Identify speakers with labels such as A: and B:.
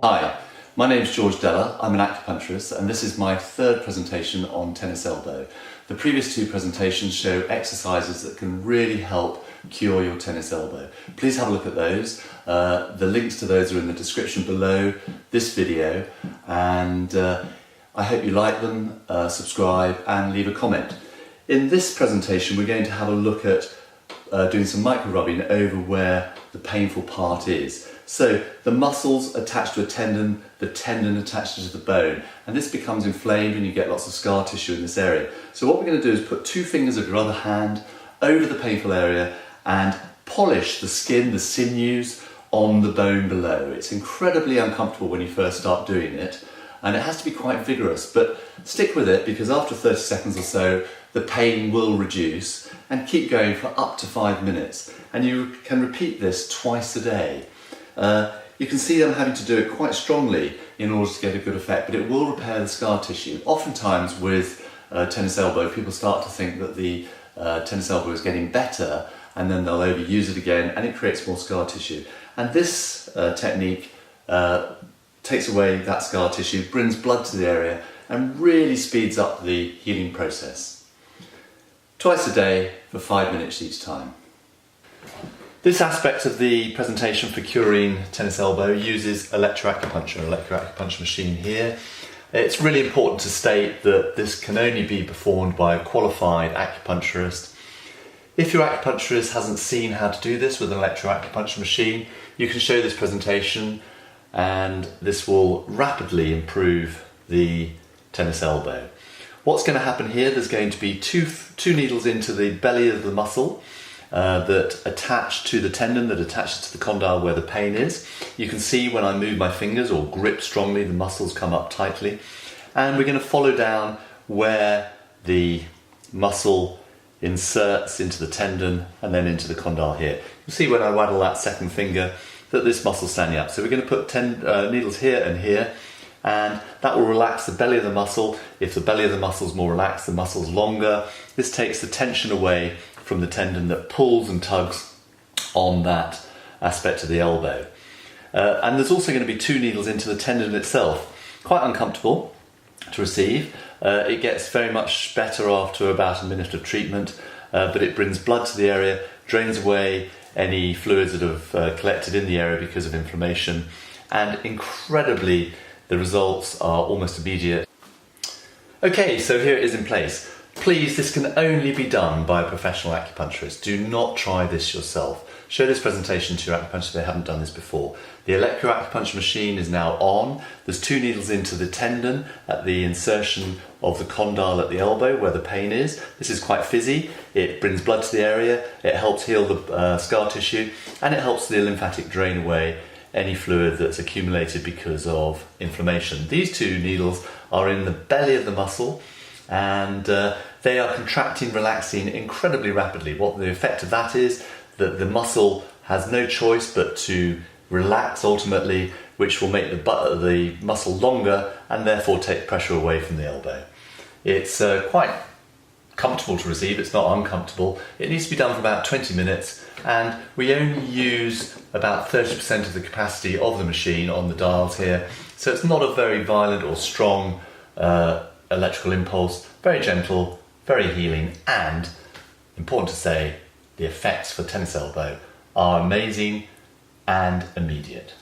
A: Hi, my name is George Dellar. I'm an acupuncturist and this is my third presentation on tennis elbow. The previous two presentations show exercises that can really help cure your tennis elbow. Please have a look at those. The links to those are in the description below this video, and I hope you like them, subscribe and leave a comment. In this presentation we're going to have a look at doing some micro rubbing over where the painful part is. So the muscles attached to a tendon, the tendon attaches to the bone, and this becomes inflamed and you get lots of scar tissue in this area. So what we're going to do is put two fingers of your other hand over the painful area and polish the skin, the sinews on the bone below. It's incredibly uncomfortable when you first start doing it, and it has to be quite vigorous, but stick with it because after 30 seconds or so the pain will reduce, and keep going for up to 5 minutes, and you can repeat this twice a day. You can see them having to do it quite strongly in order to get a good effect, but it will repair the scar tissue. Oftentimes with tennis elbow, people start to think that the tennis elbow is getting better and then they'll overuse it again and it creates more scar tissue. And this technique takes away that scar tissue, brings blood to the area and really speeds up the healing process. Twice a day for 5 minutes each time. This aspect of the presentation for curing tennis elbow uses electroacupuncture machine here. It's really important to state that this can only be performed by a qualified acupuncturist. If your acupuncturist hasn't seen how to do this with an electroacupuncture machine, you can show this presentation and this will rapidly improve the tennis elbow. What's going to happen here, there's going to be two needles into the belly of the muscle that attach to the tendon, that attaches to the condyle where the pain is. You can see when I move my fingers or grip strongly, the muscles come up tightly. And we're going to follow down where the muscle inserts into the tendon and then into the condyle here. You see when I waddle that second finger that this muscle's standing up. So we're going to put needles here and here, and that will relax the belly of the muscle. If the belly of the muscle is more relaxed, the muscle's longer. This takes the tension away from the tendon that pulls and tugs on that aspect of the elbow. And there's also going to be two needles into the tendon itself. Quite uncomfortable to receive. It gets very much better after about a minute of treatment, but it brings blood to the area, drains away any fluids that have collected in the area because of inflammation, and incredibly the results are almost immediate. Okay, so here it is in place. Please, this can only be done by a professional acupuncturist. Do not try this yourself. Show this presentation to your acupuncturist if they haven't done this before. The electroacupuncture machine is now on. There's two needles into the tendon at the insertion of the condyle at the elbow where the pain is. This is quite fizzy. It brings blood to the area, it helps heal the scar tissue, and it helps the lymphatic drain away any fluid that's accumulated because of inflammation. These two needles are in the belly of the muscle, and they are contracting, relaxing incredibly rapidly. What the effect of that is that the muscle has no choice but to relax ultimately, which will make the muscle longer and therefore take pressure away from the elbow. It's quite comfortable to receive, it's not uncomfortable. It needs to be done for about 20 minutes, and we only use about 30% of the capacity of the machine on the dials here, so it's not a very violent or strong electrical impulse. Very gentle, very healing, and important to say, the effects for tennis elbow are amazing and immediate.